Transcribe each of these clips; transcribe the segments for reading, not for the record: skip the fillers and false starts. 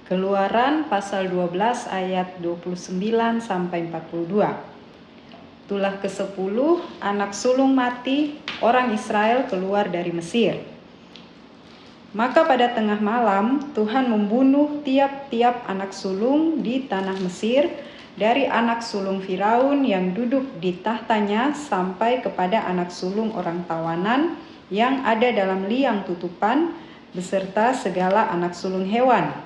Keluaran pasal 12 ayat 29 sampai 42. Tulah ke-10, anak sulung mati, orang Israel keluar dari Mesir. Maka pada tengah malam Tuhan membunuh tiap-tiap anak sulung di tanah Mesir, dari anak sulung Firaun yang duduk di tahtanya sampai kepada anak sulung orang tawanan yang ada dalam liang tutupan, beserta segala anak sulung hewan.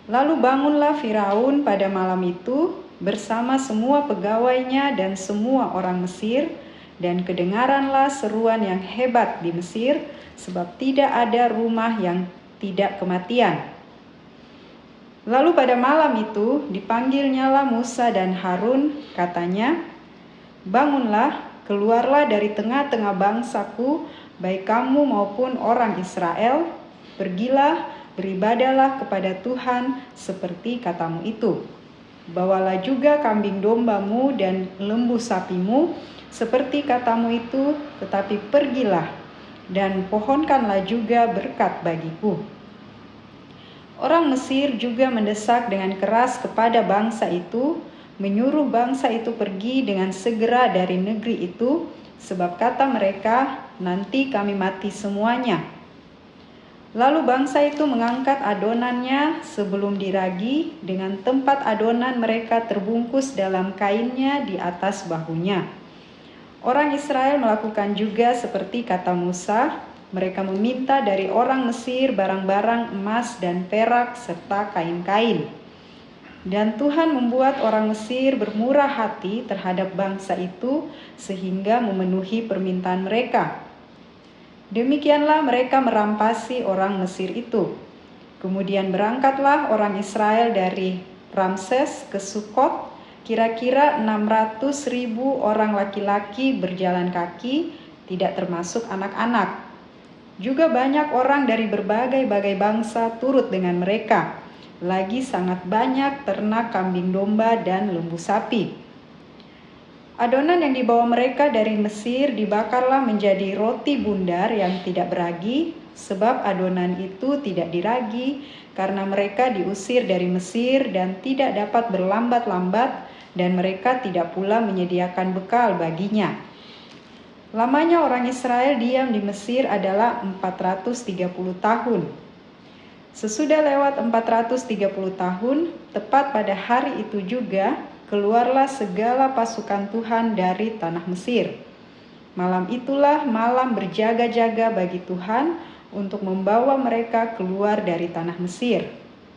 Lalu bangunlah Firaun pada malam itu bersama semua pegawainya dan semua orang Mesir, dan kedengaranlah seruan yang hebat di Mesir, sebab tidak ada rumah yang tidak kematian. Lalu pada malam itu dipanggilnyalah Musa dan Harun, katanya, "Bangunlah, keluarlah dari tengah-tengah bangsaku, baik kamu maupun orang Israel, pergilah, beribadahlah kepada Tuhan seperti katamu itu. Bawalah juga kambing dombamu dan lembu sapimu seperti katamu itu, tetapi pergilah dan pohonkanlah juga berkat bagiku." Orang Mesir juga mendesak dengan keras kepada bangsa itu, menyuruh bangsa itu pergi dengan segera dari negeri itu, sebab kata mereka, "Nanti kami mati semuanya." Lalu bangsa itu mengangkat adonannya sebelum diragi, dengan tempat adonan mereka terbungkus dalam kainnya di atas bahunya. Orang Israel melakukan juga seperti kata Musa. Mereka meminta dari orang Mesir barang-barang emas dan perak serta kain-kain. Dan Tuhan membuat orang Mesir bermurah hati terhadap bangsa itu sehingga memenuhi permintaan mereka. Demikianlah mereka merampasi orang Mesir itu. Kemudian berangkatlah orang Israel dari Ramses ke Sukot, kira-kira 600.000 orang laki-laki berjalan kaki, tidak termasuk anak-anak. Juga banyak orang dari berbagai-bagai bangsa turut dengan mereka. Lagi sangat banyak ternak kambing domba dan lembu sapi. Adonan yang dibawa mereka dari Mesir dibakarlah menjadi roti bundar yang tidak beragi, sebab adonan itu tidak diragi karena mereka diusir dari Mesir dan tidak dapat berlambat-lambat, dan mereka tidak pula menyediakan bekal baginya. Lamanya orang Israel diam di Mesir adalah 430 tahun. Sesudah lewat 430 tahun, tepat pada hari itu juga, keluarlah segala pasukan Tuhan dari tanah Mesir. Malam itulah malam berjaga-jaga bagi Tuhan untuk membawa mereka keluar dari tanah Mesir.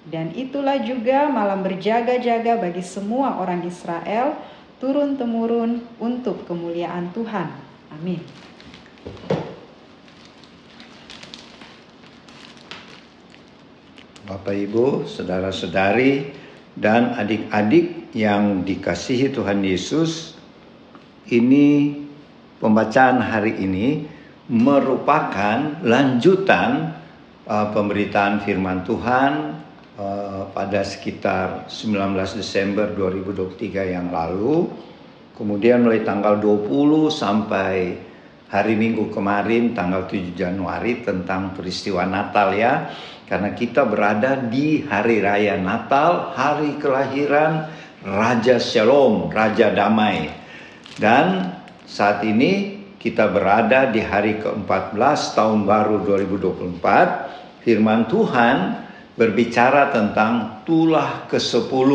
Dan itulah juga malam berjaga-jaga bagi semua orang Israel turun-temurun untuk kemuliaan Tuhan. Amin. Bapak, Ibu, saudara-saudari, dan adik-adik yang dikasihi Tuhan Yesus, ini pembacaan hari ini merupakan lanjutan pemberitaan firman Tuhan pada sekitar 19 Desember 2023 yang lalu. Kemudian mulai tanggal 20 sampai hari Minggu kemarin tanggal 7 Januari tentang peristiwa Natal ya. Karena kita berada di hari raya Natal, hari kelahiran Raja Shalom, Raja Damai. Dan saat ini kita berada di hari ke-14 tahun baru 2024. Firman Tuhan berbicara tentang tulah ke-10.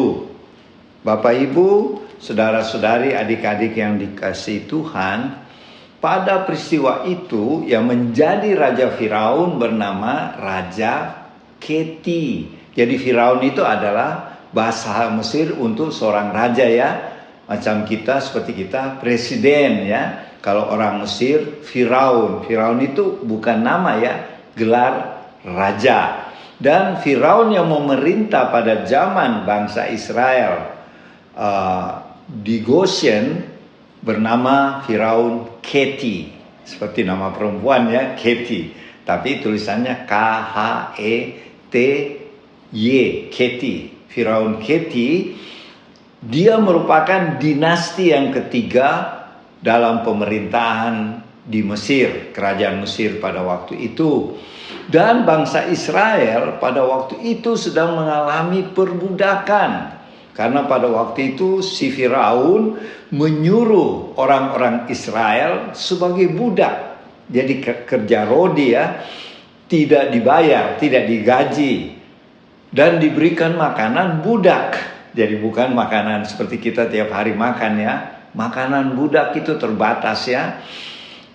Bapak, Ibu, saudara-saudari, adik-adik yang dikasihi Tuhan, pada peristiwa itu yang menjadi Raja Firaun bernama Raja Keti. Jadi Firaun itu adalah bahasa Mesir untuk seorang raja ya. Macam kita, seperti kita presiden ya. Kalau orang Mesir Firaun. Firaun itu bukan nama ya, gelar raja. Dan Firaun yang memerintah pada zaman bangsa Israel di Goshen bernama Firaun Keti. Seperti nama perempuan ya, Keti. Tapi tulisannya K-H-E-T-Y, Keti. Firaun Keti, dia merupakan dinasti yang ketiga dalam pemerintahan di Mesir, kerajaan Mesir pada waktu itu. Dan bangsa Israel pada waktu itu sedang mengalami perbudakan. Karena pada waktu itu si Firaun menyuruh orang-orang Israel sebagai budak. Jadi kerja rodi ya, tidak dibayar, tidak digaji. Dan diberikan makanan budak. Jadi bukan makanan seperti kita tiap hari makan ya. Makanan budak itu terbatas ya.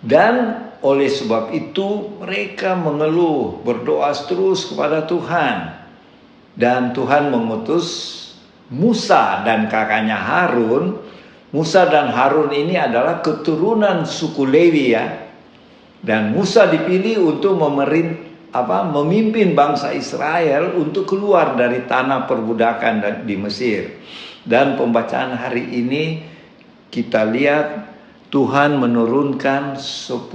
Dan oleh sebab itu mereka mengeluh, berdoa terus kepada Tuhan. Dan Tuhan mengutus Musa dan kakaknya Harun. Musa dan Harun ini adalah keturunan suku Lewi ya. Dan Musa dipilih untuk memimpin bangsa Israel untuk keluar dari tanah perbudakan di Mesir. Dan pembacaan hari ini kita lihat Tuhan menurunkan 10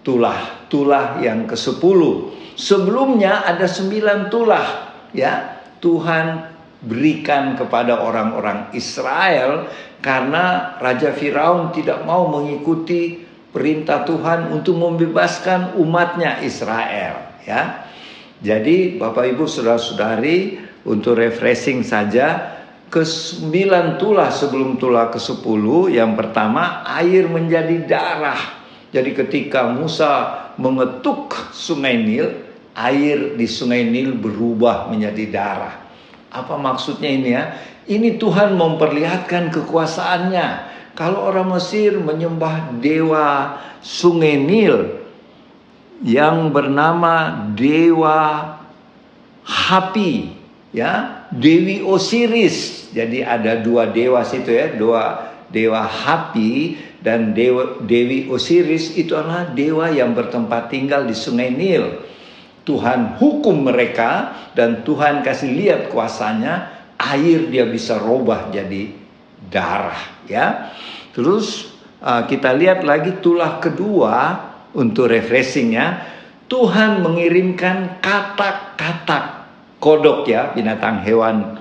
tulah yang ke-10. Sebelumnya ada 9 tulah ya. Tuhan berikan kepada orang-orang Israel karena Raja Firaun tidak mau mengikuti perintah Tuhan untuk membebaskan umatnya Israel ya. Jadi Bapak Ibu Saudara-saudari, untuk refreshing saja, ke-9 tulah sebelum tulah ke-10, yang pertama air menjadi darah. Jadi ketika Musa mengetuk sungai Nil, air di sungai Nil berubah menjadi darah. Apa maksudnya ini ya? Ini Tuhan memperlihatkan kekuasaannya. Kalau orang Mesir menyembah dewa sungai Nil yang bernama Dewa Hapi ya, Dewi Osiris. Jadi ada 2 dewa situ ya, dewa Hapi dan Dewi Osiris. Itu adalah dewa yang bertempat tinggal di sungai Nil. Tuhan hukum mereka dan Tuhan kasih lihat kuasanya, air dia bisa robah jadi darah ya. Terus kita lihat lagi tulah kedua untuk refreshingnya. Tuhan mengirimkan katak-katak, kodok ya, binatang hewan.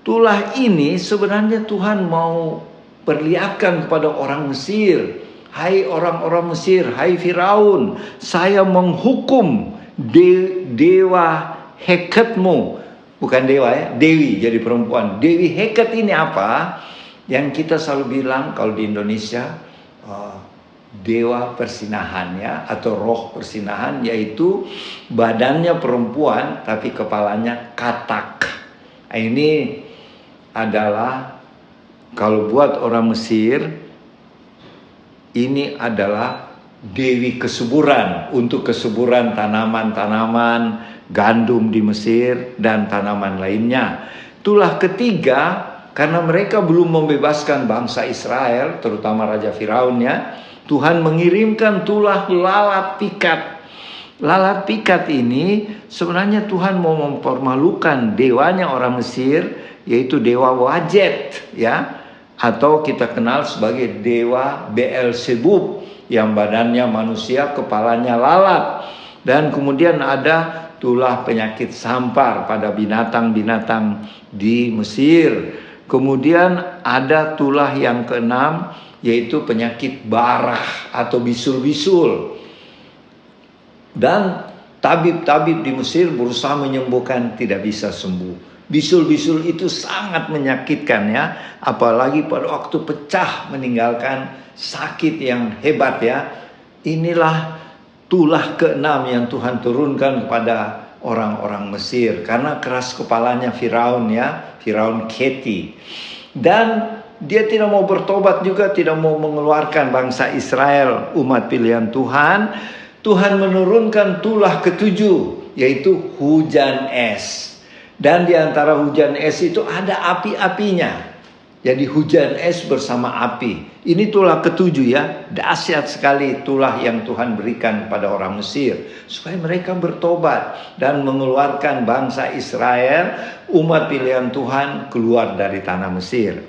Tulah ini sebenarnya Tuhan mau perlihatkan kepada orang Mesir. Hai orang-orang Mesir, hai Firaun, saya menghukum dewa Heketmu. Bukan dewa ya, dewi, jadi perempuan. Dewi Heket ini apa? Yang kita selalu bilang kalau di Indonesia, dewa persinahan ya, atau roh persinahan, yaitu badannya perempuan tapi kepalanya katak. Ini adalah, kalau buat orang Mesir, ini adalah dewi kesuburan, untuk kesuburan tanaman-tanaman, gandum di Mesir dan tanaman lainnya. Tulah ketiga, karena mereka belum membebaskan bangsa Israel, terutama Raja Firaun ya, Tuhan mengirimkan tulah lalat pikat. Lalat pikat ini sebenarnya Tuhan mau mempermalukan dewanya orang Mesir, yaitu dewa Wajet ya, atau kita kenal sebagai dewa Beelzebub, yang badannya manusia, kepalanya lalat. Dan kemudian ada tulah penyakit sampar pada binatang-binatang di Mesir. Kemudian ada tulah yang keenam, yaitu penyakit barah atau bisul-bisul. Dan tabib-tabib di Mesir berusaha menyembuhkan, tidak bisa sembuh. Bisul-bisul itu sangat menyakitkan ya, apalagi pada waktu pecah meninggalkan sakit yang hebat ya. Inilah tulah keenam yang Tuhan turunkan kepada orang-orang Mesir karena keras kepalanya Firaun ya, Firaun Keti. Dan dia tidak mau bertobat juga, tidak mau mengeluarkan bangsa Israel, umat pilihan Tuhan. Tuhan menurunkan tulah ketujuh, yaitu hujan es. Dan di antara hujan es itu ada api-apinya. Jadi hujan es bersama api. Ini tulah ketujuh ya. Dahsyat sekali tulah yang Tuhan berikan pada orang Mesir. Supaya mereka bertobat dan mengeluarkan bangsa Israel, umat pilihan Tuhan, keluar dari tanah Mesir.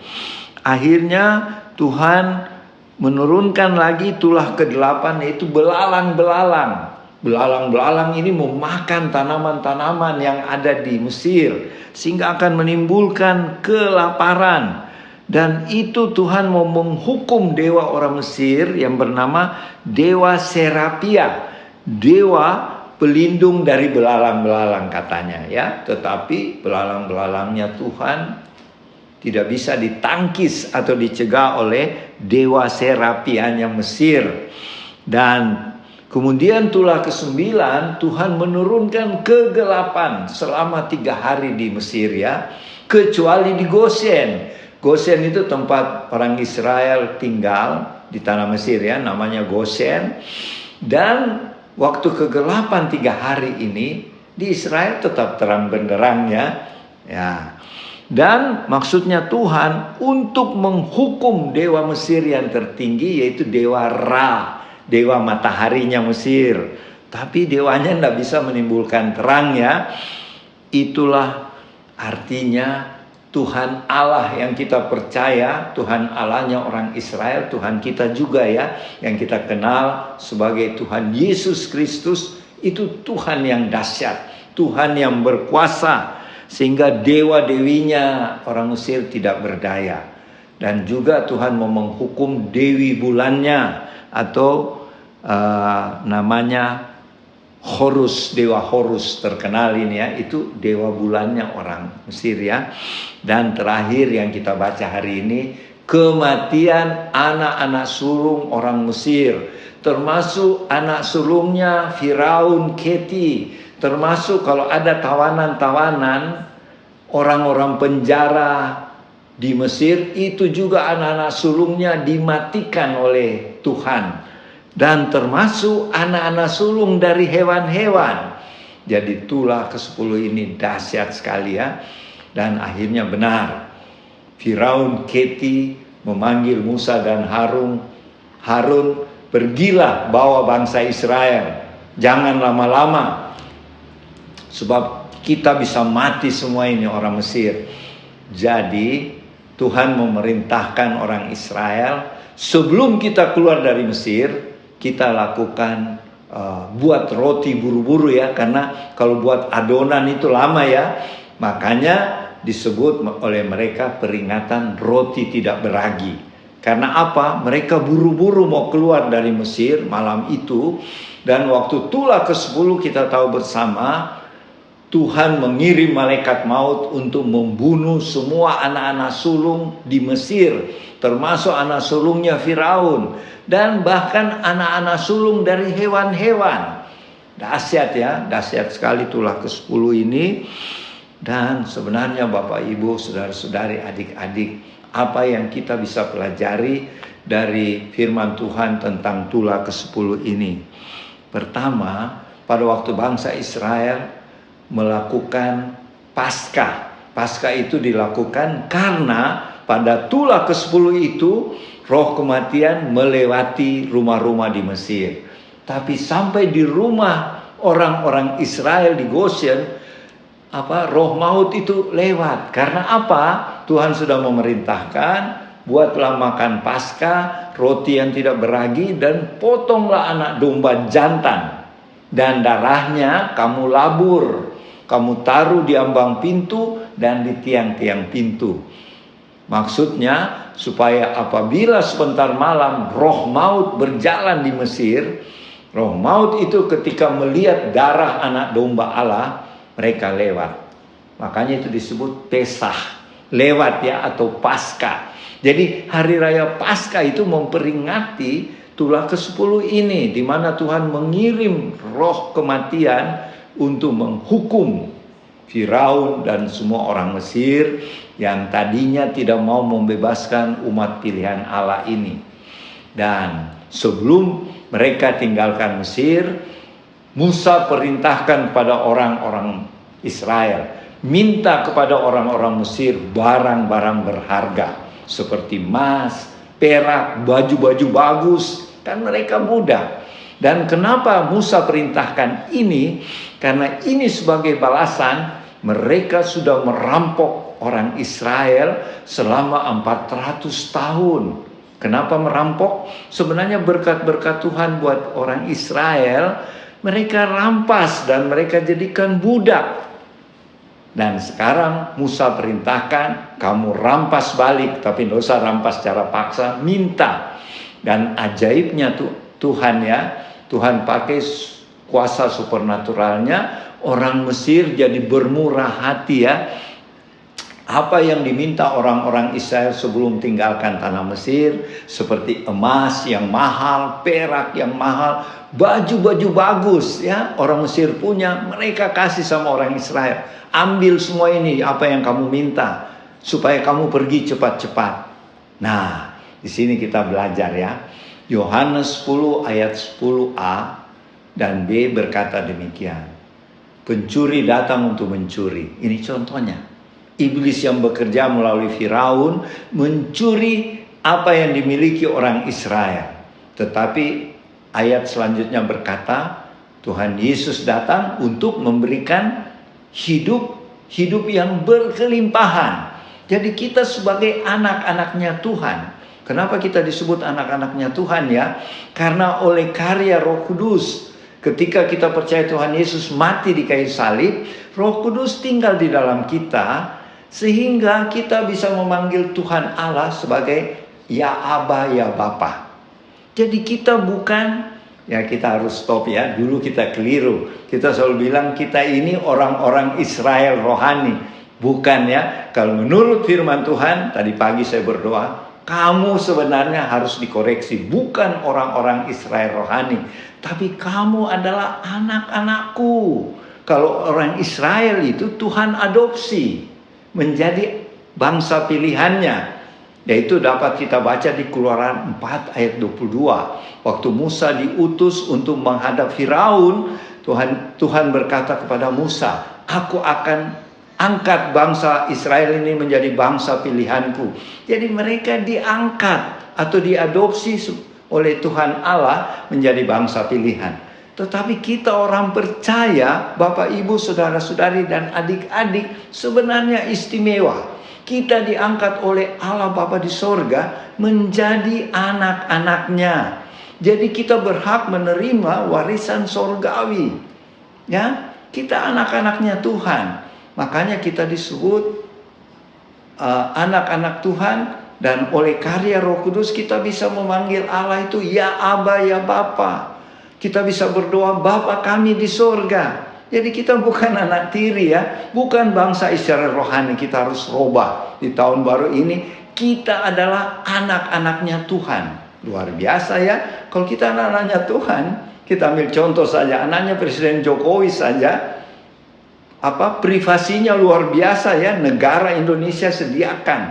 Akhirnya Tuhan menurunkan lagi tulah ke-8, yaitu belalang-belalang. Belalang-belalang ini memakan tanaman-tanaman yang ada di Mesir, sehingga akan menimbulkan kelaparan. Dan itu Tuhan mau menghukum dewa orang Mesir yang bernama Dewa Serapia. Dewa pelindung dari belalang-belalang katanya ya. Tetapi belalang-belalangnya Tuhan tidak bisa ditangkis atau dicegah oleh Dewa Serapianya Mesir. Dan kemudian tulah ke-9 Tuhan menurunkan kegelapan selama 3 hari di Mesir ya. Kecuali di Goshen. Goshen itu tempat orang Israel tinggal di tanah Mesir ya, namanya Goshen. Dan waktu kegelapan 3 hari ini di Israel tetap terang benderang ya. Dan maksudnya Tuhan untuk menghukum dewa Mesir yang tertinggi, yaitu dewa Ra, dewa mataharinya Mesir. Tapi dewanya tidak bisa menimbulkan terang ya. Itulah artinya Tuhan Allah yang kita percaya, Tuhan Allahnya orang Israel, Tuhan kita juga ya, yang kita kenal sebagai Tuhan Yesus Kristus, itu Tuhan yang dahsyat, Tuhan yang berkuasa, sehingga dewa-dewinya orang Mesir tidak berdaya. Dan juga Tuhan mau menghukum dewi bulannya, atau namanya Horus, dewa Horus terkenal ini ya, itu dewa bulannya orang Mesir ya. Dan terakhir yang kita baca hari ini, kematian anak-anak sulung orang Mesir, termasuk anak sulungnya Firaun Keti, termasuk kalau ada tawanan-tawanan, orang-orang penjara di Mesir, itu juga anak-anak sulungnya dimatikan oleh Tuhan. Dan termasuk anak-anak sulung dari hewan-hewan. Jadi tulah ke-10 ini dahsyat sekali ya. Dan akhirnya benar, Firaun Keti memanggil Musa dan Harun, pergilah bawa bangsa Israel, jangan lama-lama, sebab kita bisa mati semua ini orang Mesir. Jadi Tuhan memerintahkan orang Israel, sebelum kita keluar dari Mesir, kita lakukan buat roti buru-buru ya, karena kalau buat adonan itu lama ya. Makanya disebut oleh mereka peringatan roti tidak beragi. Karena apa? Mereka buru-buru mau keluar dari Mesir malam itu. Dan waktu tulah ke-10 kita tahu bersama, Tuhan mengirim malaikat maut untuk membunuh semua anak-anak sulung di Mesir, termasuk anak sulungnya Firaun, dan bahkan anak-anak sulung dari hewan-hewan. Dahsyat ya, dahsyat sekali tulah ke-10 ini. Dan sebenarnya Bapak Ibu, saudara-saudari, adik-adik, apa yang kita bisa pelajari dari firman Tuhan tentang tulah ke-10 ini? Pertama, pada waktu bangsa Israel melakukan Paskah. Paskah itu dilakukan karena pada tulah ke-10 itu roh kematian melewati rumah-rumah di Mesir. Tapi sampai di rumah orang-orang Israel di Goshen, roh maut itu lewat. Karena apa? Tuhan sudah memerintahkan, buatlah makan Paskah, roti yang tidak beragi, dan potonglah anak domba jantan, dan darahnya kamu labur, kamu taruh di ambang pintu dan di tiang-tiang pintu. Maksudnya supaya apabila sebentar malam roh maut berjalan di Mesir, roh maut itu ketika melihat darah anak domba Allah, mereka lewat. Makanya itu disebut Pesah, lewat ya, atau Paskah. Jadi hari raya Paskah itu memperingati tulah ke-10 ini, di mana Tuhan mengirim roh kematian untuk menghukum Firaun dan semua orang Mesir yang tadinya tidak mau membebaskan umat pilihan Allah ini. Dan sebelum mereka tinggalkan Mesir, Musa perintahkan pada orang-orang Israel, minta kepada orang-orang Mesir barang-barang berharga seperti emas, perak, baju-baju bagus, kan mereka budak. Dan kenapa Musa perintahkan ini? Karena ini sebagai balasan mereka sudah merampok orang Israel selama 400 tahun. Kenapa merampok? Sebenarnya berkat-berkat Tuhan buat orang Israel, mereka rampas dan mereka jadikan budak. Dan sekarang Musa perintahkan kamu rampas balik, tapi tidak usah rampas secara paksa, minta. Dan ajaibnya Tuhan ya, Tuhan pakai kuasa supernaturalnya, orang Mesir jadi bermurah hati ya. Apa yang diminta orang-orang Israel sebelum tinggalkan tanah Mesir, seperti emas yang mahal, perak yang mahal, baju-baju bagus ya, orang Mesir punya, mereka kasih sama orang Israel. Ambil semua ini, apa yang kamu minta, supaya kamu pergi cepat-cepat. Nah, di sini kita belajar ya. Yohanes 10 ayat 10a dan b berkata demikian. Pencuri datang untuk mencuri. Ini contohnya. Iblis yang bekerja melalui Firaun mencuri apa yang dimiliki orang Israel. Tetapi ayat selanjutnya berkata, Tuhan Yesus datang untuk memberikan hidup yang berkelimpahan. Jadi kita sebagai anak-anaknya Tuhan. Kenapa kita disebut anak-anaknya Tuhan ya? Karena oleh karya Roh Kudus, ketika kita percaya Tuhan Yesus mati di kayu salib, Roh Kudus tinggal di dalam kita, sehingga kita bisa memanggil Tuhan Allah sebagai ya Aba, ya Bapa. Jadi kita bukan, ya kita harus stop ya, dulu kita keliru. Kita selalu bilang kita ini orang-orang Israel rohani. Bukan ya, kalau menurut firman Tuhan, tadi pagi saya berdoa, kamu sebenarnya harus dikoreksi. Bukan orang-orang Israel rohani, tapi kamu adalah anak-anakku. Kalau orang Israel itu Tuhan adopsi menjadi bangsa pilihannya. Yaitu dapat kita baca di Keluaran 4 ayat 22. Waktu Musa diutus untuk menghadap Firaun, Tuhan berkata kepada Musa, aku akan angkat bangsa Israel ini menjadi bangsa pilihanku. Jadi mereka diangkat atau diadopsi oleh Tuhan Allah menjadi bangsa pilihan. Tetapi kita orang percaya, Bapak, Ibu, saudara-saudari, dan adik-adik sebenarnya istimewa. Kita diangkat oleh Allah Bapa di sorga menjadi anak-anaknya. Jadi kita berhak menerima warisan sorgawi. Ya, kita anak-anaknya Tuhan. Makanya kita disebut anak-anak Tuhan. Dan oleh karya Roh Kudus kita bisa memanggil Allah itu ya Aba, ya Bapa. Kita bisa berdoa, Bapa kami di sorga. Jadi kita bukan anak tiri ya, bukan bangsa Israel rohani. Kita harus robah di tahun baru ini. Kita adalah anak-anaknya Tuhan. Luar biasa ya. Kalau kita anak-anaknya Tuhan, kita ambil contoh saja, anaknya Presiden Jokowi saja, privasinya luar biasa ya, negara Indonesia sediakan.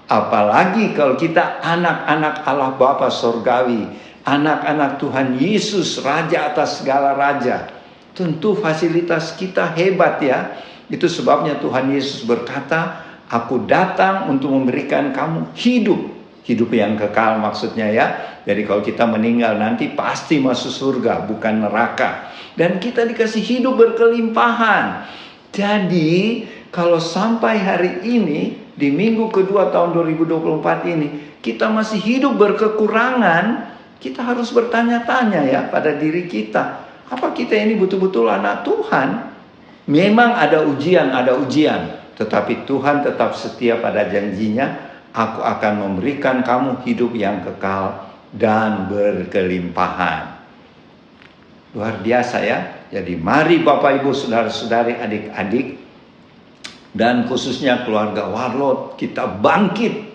Apalagi kalau kita anak-anak Allah Bapa sorgawi, anak-anak Tuhan Yesus, Raja atas segala raja. Tentu fasilitas kita hebat ya. Itu sebabnya Tuhan Yesus berkata, aku datang untuk memberikan kamu hidup yang kekal maksudnya ya. Jadi kalau kita meninggal nanti pasti masuk surga, bukan neraka. Dan kita dikasih hidup berkelimpahan. Jadi kalau sampai hari ini, di minggu kedua tahun 2024 ini, kita masih hidup berkekurangan, kita harus bertanya-tanya ya pada diri kita. Apa kita ini betul-betul anak Tuhan? Memang ada ujian. Tetapi Tuhan tetap setia pada janjinya. Aku akan memberikan kamu hidup yang kekal dan berkelimpahan. Luar biasa ya. Jadi mari Bapak Ibu saudara-saudari adik-adik, dan khususnya keluarga Warlot, kita bangkit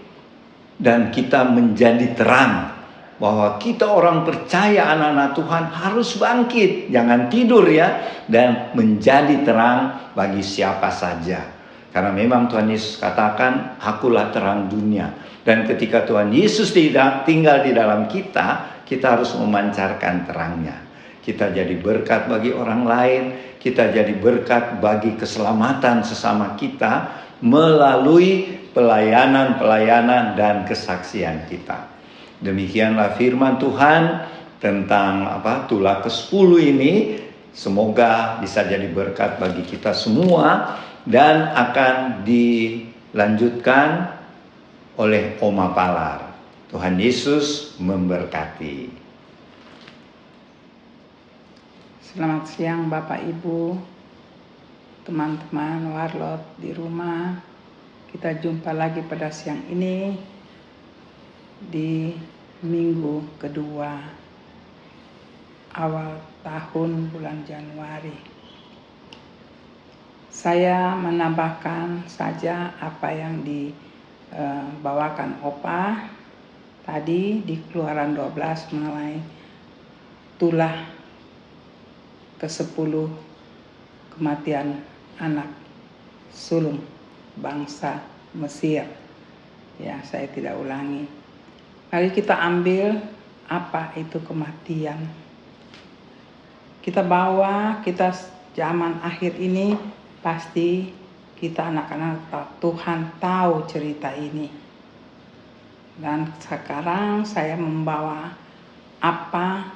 dan kita menjadi terang. Bahwa kita orang percaya anak-anak Tuhan harus bangkit. Jangan tidur ya. Dan menjadi terang bagi siapa saja. Karena memang Tuhan Yesus katakan, akulah terang dunia. Dan ketika Tuhan Yesus tinggal di dalam kita, kita harus memancarkan terangnya. Kita jadi berkat bagi orang lain. Kita jadi berkat bagi keselamatan sesama kita. Melalui pelayanan dan kesaksian kita. Demikianlah firman Tuhan tentang tulah ke-10 ini. Semoga bisa jadi berkat bagi kita semua dan akan dilanjutkan oleh Oma Palar. Tuhan Yesus memberkati. Selamat siang Bapak Ibu. teman-teman Warlot di rumah. Kita jumpa lagi pada siang ini di minggu kedua awal tahun bulan Januari. Saya menambahkan saja apa yang dibawakan Opa tadi di Keluaran 12 mengenai tulah ke-10 kematian anak sulung bangsa Mesir. Ya, saya tidak ulangi. Mari kita ambil apa itu kematian. Kita zaman akhir ini pasti kita anak-anak Tuhan tahu cerita ini. Dan sekarang saya membawa apa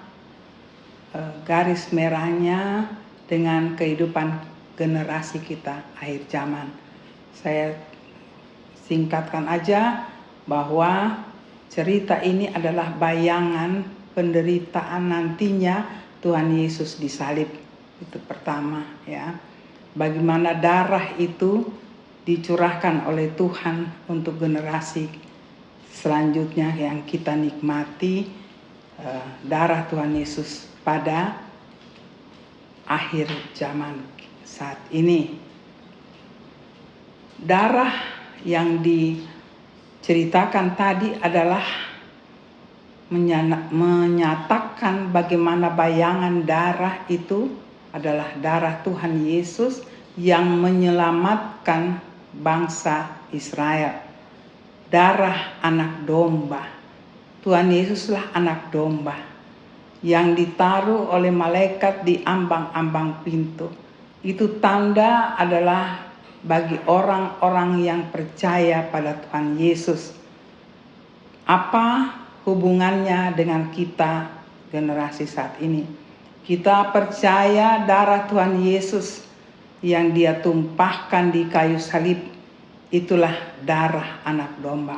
garis merahnya dengan kehidupan generasi kita akhir zaman. Saya singkatkan aja bahwa cerita ini adalah bayangan penderitaan nantinya Tuhan Yesus disalib. Itu pertama, ya. Bagaimana darah itu dicurahkan oleh Tuhan untuk generasi selanjutnya yang kita nikmati, darah Tuhan Yesus pada akhir zaman saat ini. Darah yang diceritakan tadi adalah menyatakan bagaimana bayangan darah itu adalah darah Tuhan Yesus yang menyelamatkan bangsa Israel. Darah anak domba. Tuhan Yesuslah anak domba yang ditaruh oleh malaikat di ambang-ambang pintu. Itu tanda adalah bagi orang-orang yang percaya pada Tuhan Yesus. Apa hubungannya dengan kita generasi saat ini? Kita percaya darah Tuhan Yesus yang Dia tumpahkan di kayu salib. Itulah darah anak domba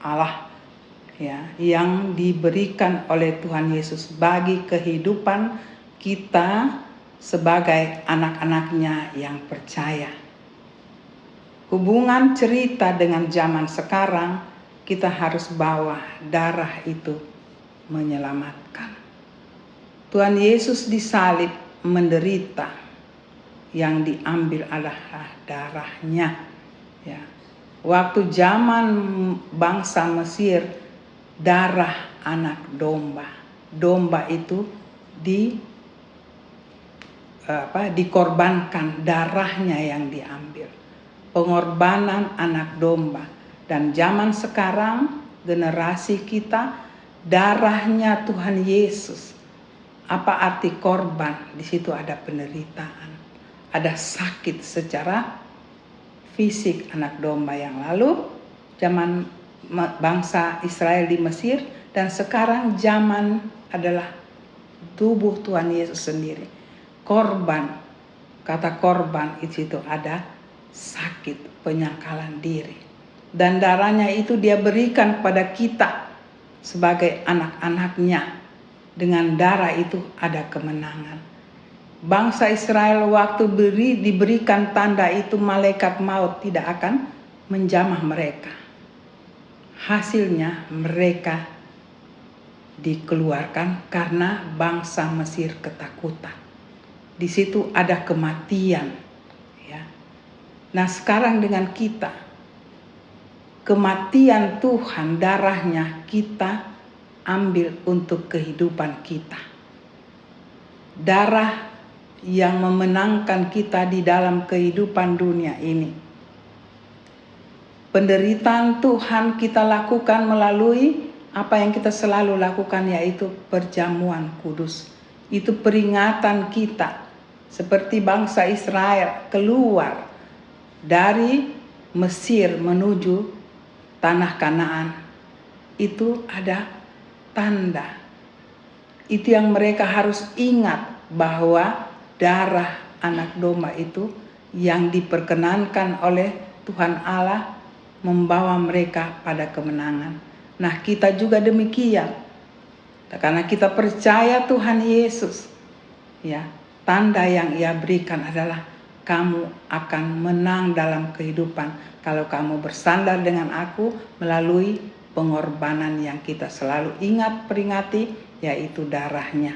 Allah, ya, yang diberikan oleh Tuhan Yesus bagi kehidupan kita sebagai anak-anaknya yang percaya. Hubungan cerita dengan zaman sekarang, kita harus bawa darah itu menyelamatkan. Tuhan Yesus disalib, menderita, yang diambil adalah darahnya. Ya. Waktu zaman bangsa Mesir, darah anak domba. Domba itu dikorbankan, darahnya yang diambil. Pengorbanan anak domba. Dan zaman sekarang, generasi kita, darahnya Tuhan Yesus. Apa arti korban? Di situ ada penderitaan, ada sakit secara fisik anak domba yang lalu, zaman bangsa Israel di Mesir, dan sekarang zaman adalah tubuh Tuhan Yesus sendiri. Korban, kata korban itu ada sakit, penyangkalan diri. Dan darahnya itu Dia berikan kepada kita sebagai anak-anaknya. Dengan darah itu ada kemenangan. Bangsa Israel waktu diberikan tanda itu, malaikat maut tidak akan menjamah mereka. Hasilnya mereka dikeluarkan karena bangsa Mesir ketakutan. Di situ ada kematian. Nah, sekarang dengan kita, kematian Tuhan, darahnya kita ambil untuk kehidupan kita. Darah yang memenangkan kita di dalam kehidupan dunia ini. Penderitaan Tuhan kita lakukan melalui apa yang kita selalu lakukan, yaitu perjamuan kudus. Itu peringatan kita, seperti bangsa Israel keluar dari Mesir menuju tanah Kanaan. Itu ada tanda. Itu yang mereka harus ingat, bahwa darah anak domba itu yang diperkenankan oleh Tuhan Allah membawa mereka pada kemenangan. Nah, kita juga demikian. Karena kita percaya Tuhan Yesus, ya, tanda yang Ia berikan adalah kamu akan menang dalam kehidupan kalau kamu bersandar dengan aku melalui pengorbanan yang kita selalu ingat peringati, yaitu darahnya.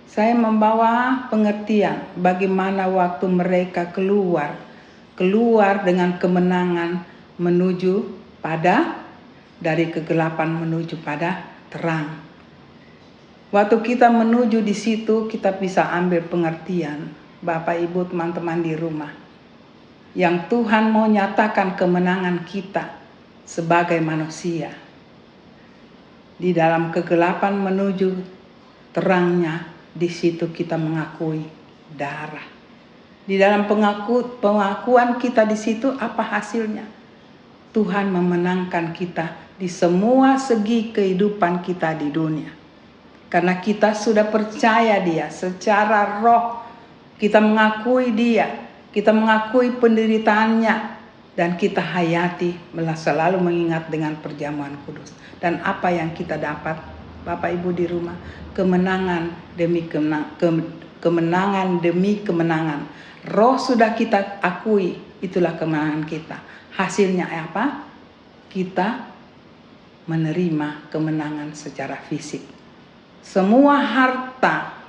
Saya membawa pengertian bagaimana waktu mereka keluar dengan kemenangan menuju pada dari kegelapan menuju pada terang. Waktu kita menuju di situ, kita bisa ambil pengertian, Bapak Ibu, teman-teman di rumah, yang Tuhan mau nyatakan kemenangan kita sebagai manusia. Di dalam kegelapan menuju terangnya, di situ kita mengakui darah. Di dalam pengakuan kita di situ, apa hasilnya? Tuhan memenangkan kita di semua segi kehidupan kita di dunia. Karena kita sudah percaya Dia secara roh, kita mengakui Dia, kita mengakui penderitaannya, dan kita hayati, selalu mengingat dengan perjamuan kudus. Dan apa yang kita dapat, Bapak Ibu di rumah, kemenangan demi kemenangan. Roh sudah kita akui, itulah kemenangan kita. Hasilnya apa? Kita menerima kemenangan secara fisik. Semua harta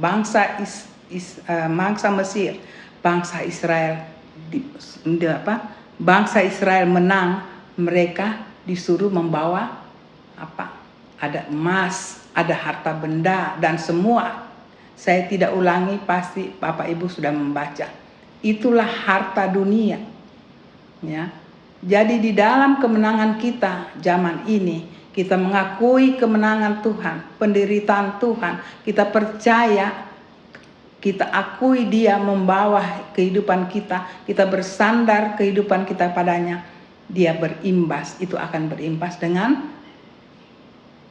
bangsa Mesir, bangsa Israel bangsa Israel menang, mereka disuruh membawa apa? Ada emas, ada harta benda, dan semua. Saya tidak ulangi, pasti Bapak Ibu sudah membaca. Itulah harta dunia. Ya. Jadi di dalam kemenangan kita zaman ini, kita mengakui kemenangan Tuhan, penderitaan Tuhan. Kita percaya, kita akui Dia membawa kehidupan kita. Kita bersandar kehidupan kita padanya. Dia berimbas, itu akan berimbas dengan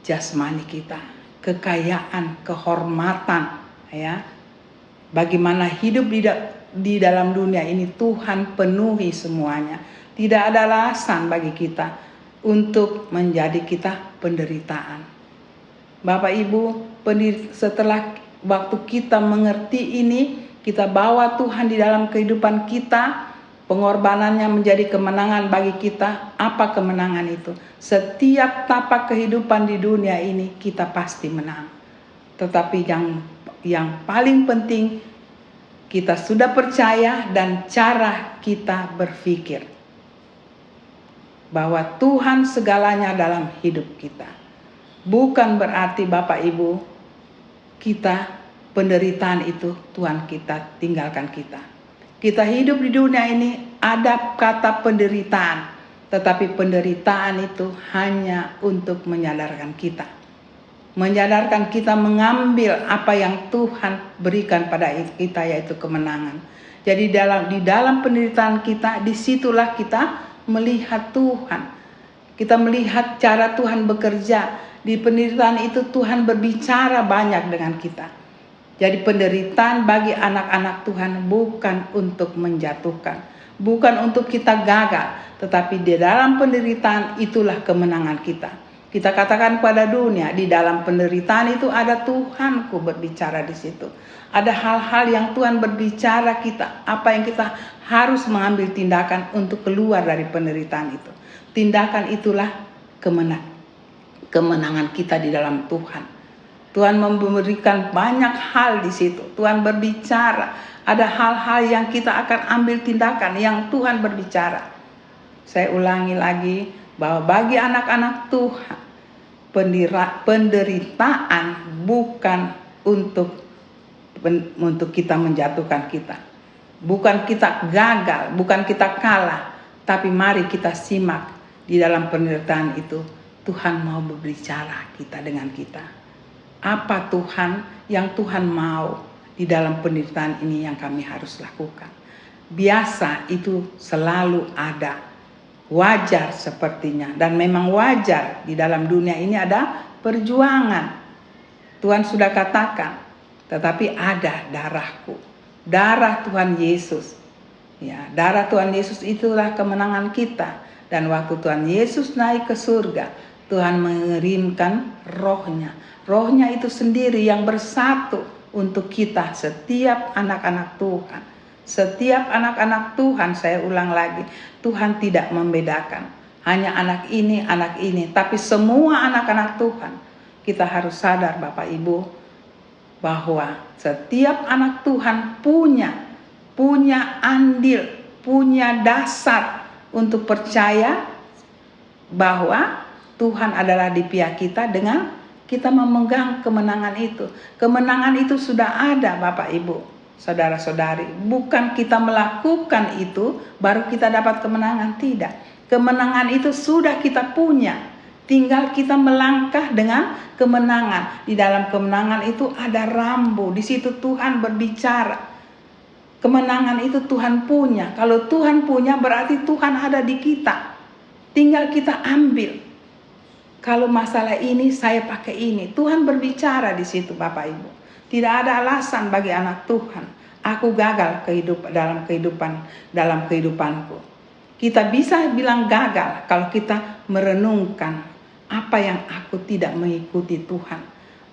jasmani kita, kekayaan, kehormatan, ya. Bagaimana hidup di dalam dunia ini, Tuhan penuhi semuanya. Tidak ada alasan bagi kita untuk menjadi kita penderitaan. Bapak Ibu, setelah waktu kita mengerti ini, kita bawa Tuhan di dalam kehidupan kita, pengorbanannya menjadi kemenangan bagi kita. Apa kemenangan itu? Setiap tapak kehidupan di dunia ini kita pasti menang. Tetapi yang paling penting, kita sudah percaya dan cara kita berpikir bahwa Tuhan segalanya dalam hidup kita. Bukan berarti Bapak Ibu, kita penderitaan itu Tuhan kita tinggalkan kita. Kita hidup di dunia ini ada kata penderitaan, tetapi penderitaan itu hanya untuk menyadarkan kita. Menyadarkan kita mengambil apa yang Tuhan berikan pada kita, yaitu kemenangan. Jadi di dalam penderitaan kita, disitulah kita melihat Tuhan. Kita melihat cara Tuhan bekerja. Di penderitaan itu Tuhan berbicara banyak dengan kita. Jadi penderitaan bagi anak-anak Tuhan bukan untuk menjatuhkan, bukan untuk kita gagal, tetapi di dalam penderitaan itulah kemenangan kita. Kita katakan pada dunia, di dalam penderitaan itu ada Tuhanku berbicara di situ. Ada hal-hal yang Tuhan berbicara kita, apa yang kita harus mengambil tindakan untuk keluar dari penderitaan itu. Tindakan itulah kemenangan kita di dalam Tuhan. Tuhan memberikan banyak hal di situ. Tuhan berbicara. Ada hal-hal yang kita akan ambil tindakan yang Tuhan berbicara. Saya ulangi lagi bahwa bagi anak-anak Tuhan, penderitaan bukan untuk kita menjatuhkan kita. Bukan kita gagal, bukan kita kalah. Tapi mari kita simak di dalam penderitaan itu. Tuhan mau berbicara kita dengan kita. Apa yang Tuhan mau di dalam penderitaan ini yang kami harus lakukan. Biasa itu selalu ada. Wajar sepertinya. Dan memang wajar di dalam dunia ini ada perjuangan. Tuhan sudah katakan. Tetapi ada darahku. Darah Tuhan Yesus. Ya, darah Tuhan Yesus itulah kemenangan kita. Dan waktu Tuhan Yesus naik ke surga, Tuhan mengirimkan rohnya. Rohnya itu sendiri yang bersatu untuk kita, setiap anak-anak Tuhan. Setiap anak-anak Tuhan, saya ulang lagi, Tuhan tidak membedakan. Hanya anak ini, tapi semua anak-anak Tuhan. Kita harus sadar Bapak Ibu, bahwa setiap anak Tuhan punya andil, punya dasar untuk percaya bahwa Tuhan adalah di pihak kita dengan kita memegang kemenangan itu. Kemenangan itu sudah ada Bapak Ibu, saudara-saudari. Bukan kita melakukan itu baru kita dapat kemenangan, tidak. Kemenangan itu sudah kita punya. Tinggal kita melangkah dengan kemenangan. Di dalam kemenangan itu ada rambu. Di situ Tuhan berbicara. Kemenangan itu Tuhan punya. Kalau Tuhan punya berarti Tuhan ada di kita. Tinggal kita ambil. Kalau masalah ini saya pakai ini. Tuhan berbicara di situ Bapak Ibu. Tidak ada alasan bagi anak Tuhan. Aku gagal dalam kehidupanku. Kita bisa bilang gagal kalau kita merenungkan apa yang aku tidak mengikuti Tuhan.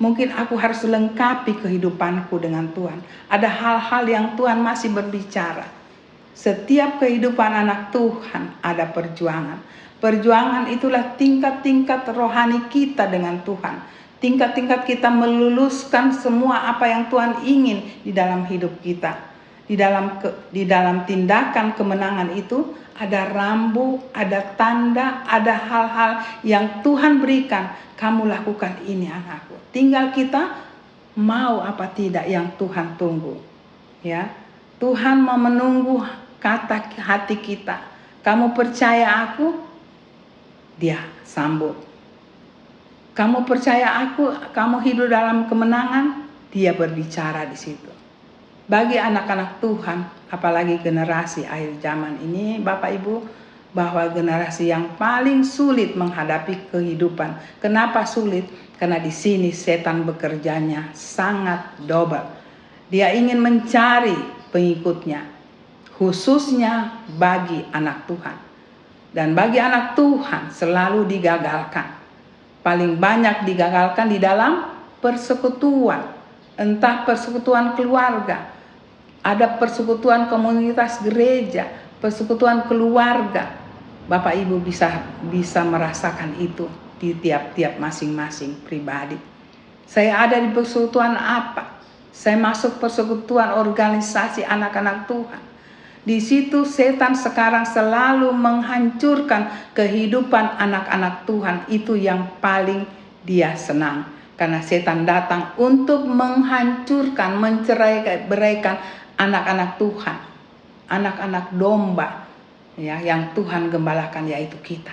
Mungkin aku harus lengkapi kehidupanku dengan Tuhan. Ada hal-hal yang Tuhan masih berbicara. Setiap kehidupan anak Tuhan ada perjuangan. Perjuangan itulah tingkat-tingkat rohani kita dengan Tuhan. Tingkat-tingkat kita meluluskan semua apa yang Tuhan ingin di dalam hidup kita. Di dalam tindakan kemenangan itu ada rambu, ada tanda, ada hal-hal yang Tuhan berikan. Kamu lakukan ini anakku. Tinggal kita mau apa tidak yang Tuhan tunggu. Ya, Tuhan mau menunggu kata hati kita. Kamu percaya aku? Dia sambut. Kamu percaya aku, kamu hidup dalam kemenangan, dia berbicara di situ. Bagi anak-anak Tuhan, apalagi generasi akhir zaman ini, Bapak Ibu, bahwa generasi yang paling sulit menghadapi kehidupan. Kenapa sulit? Karena di sini setan bekerjanya sangat double. Dia ingin mencari pengikutnya, khususnya bagi anak Tuhan. Dan bagi anak Tuhan selalu digagalkan. Paling banyak digagalkan di dalam persekutuan. Entah persekutuan keluarga, ada persekutuan komunitas gereja, persekutuan keluarga. Bapak Ibu bisa merasakan itu di tiap-tiap masing-masing pribadi. Saya ada di persekutuan apa? Saya masuk persekutuan organisasi anak-anak Tuhan. Di situ setan sekarang selalu menghancurkan kehidupan anak-anak Tuhan. Itu yang paling dia senang. Karena setan datang untuk menghancurkan, mencerai-beraikan anak-anak Tuhan. Anak-anak domba ya, yang Tuhan gembalakan, yaitu kita.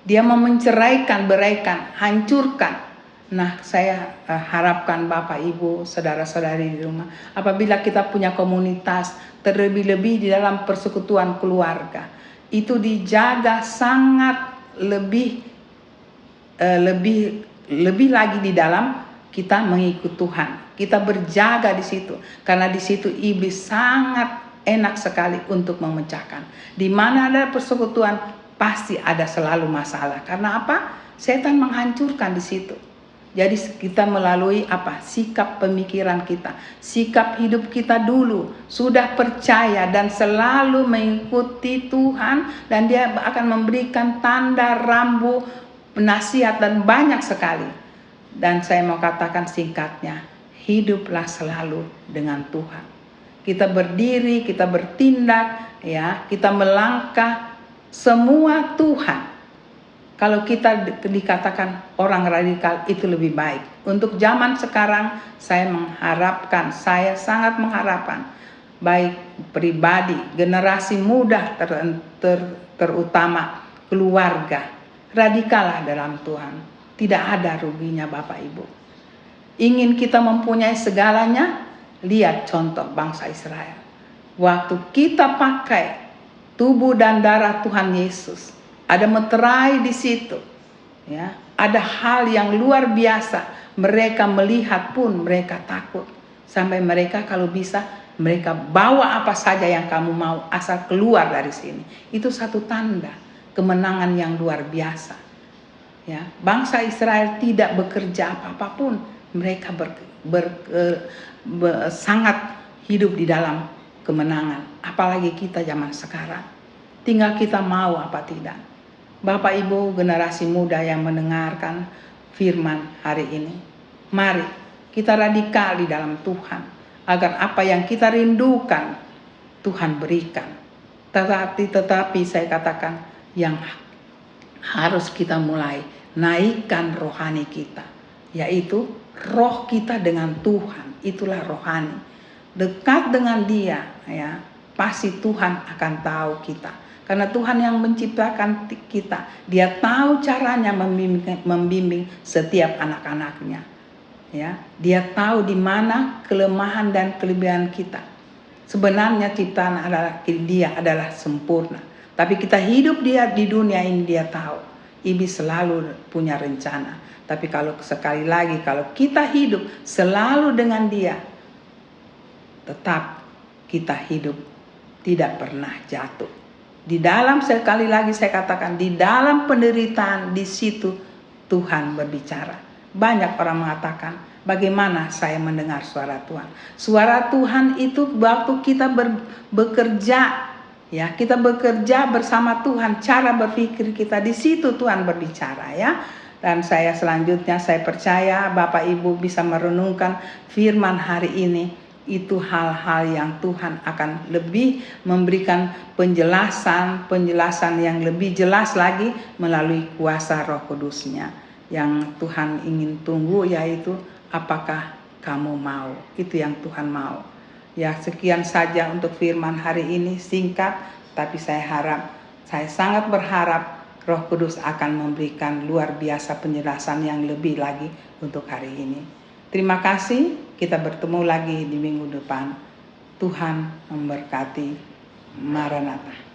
Dia mau menceraikan-beraikan, hancurkan. Nah, saya harapkan Bapak Ibu, saudara-saudari di rumah, apabila kita punya komunitas, terlebih-lebih di dalam persekutuan keluarga, itu dijaga sangat lebih lagi di dalam kita mengikut Tuhan. Kita berjaga di situ, karena di situ iblis sangat enak sekali untuk memecahkan. Di mana ada persekutuan pasti ada selalu masalah. Karena apa? Setan menghancurkan di situ. Jadi kita melalui apa? Sikap pemikiran kita, sikap hidup kita dulu sudah percaya dan selalu mengikuti Tuhan, dan dia akan memberikan tanda, rambu, nasihat dan banyak sekali. Dan saya mau katakan singkatnya, hiduplah selalu dengan Tuhan. Kita berdiri, kita bertindak, ya, kita melangkah, semua Tuhan. Kalau kita dikatakan orang radikal itu lebih baik. Untuk zaman sekarang saya sangat mengharapkan, baik pribadi, generasi muda terutama keluarga, radikallah dalam Tuhan. Tidak ada ruginya Bapak Ibu. Ingin kita mempunyai segalanya, lihat contoh bangsa Israel. Waktu kita pakai tubuh dan darah Tuhan Yesus, ada meterai di situ, ya. Ada hal yang luar biasa. Mereka melihat pun mereka takut. Sampai mereka kalau bisa mereka bawa apa saja yang kamu mau asal keluar dari sini. Itu satu tanda kemenangan yang luar biasa. Ya, bangsa Israel tidak bekerja apa-apapun. Mereka sangat hidup di dalam kemenangan. Apalagi kita zaman sekarang. Tinggal kita mau apa tidak. Bapak Ibu generasi muda yang mendengarkan firman hari ini, mari kita radikal di dalam Tuhan, agar apa yang kita rindukan Tuhan berikan. Tetapi saya katakan yang harus kita mulai naikkan rohani kita, yaitu roh kita dengan Tuhan. Itulah rohani. Dekat dengan Dia, ya, pasti Tuhan akan tahu kita. Karena Tuhan yang menciptakan kita, Dia tahu caranya membimbing setiap anak-anaknya. Ya, Dia tahu di mana kelemahan dan kelebihan kita. Sebenarnya ciptaan Dia adalah sempurna. Tapi kita hidup Dia di dunia ini, Dia tahu. Iblis selalu punya rencana. Tapi kalau sekali lagi, kalau kita hidup selalu dengan Dia, tetap kita hidup tidak pernah jatuh. Di dalam, sekali lagi saya katakan, di dalam penderitaan, di situ Tuhan berbicara. Banyak orang mengatakan, bagaimana saya mendengar suara Tuhan? Suara Tuhan itu waktu kita bekerja, ya, kita bekerja bersama Tuhan, cara berpikir kita, di situ Tuhan berbicara, ya. Dan saya selanjutnya, saya percaya Bapak Ibu bisa merenungkan firman hari ini. Itu hal-hal yang Tuhan akan lebih memberikan penjelasan yang lebih jelas lagi melalui kuasa Roh Kudus-Nya. Yang Tuhan ingin tunggu, yaitu apakah kamu mau? Itu yang Tuhan mau. Ya, sekian saja untuk firman hari ini, singkat, tapi saya sangat berharap Roh Kudus akan memberikan luar biasa penjelasan yang lebih lagi untuk hari ini. Terima kasih, kita bertemu lagi di minggu depan. Tuhan memberkati. Maranatha.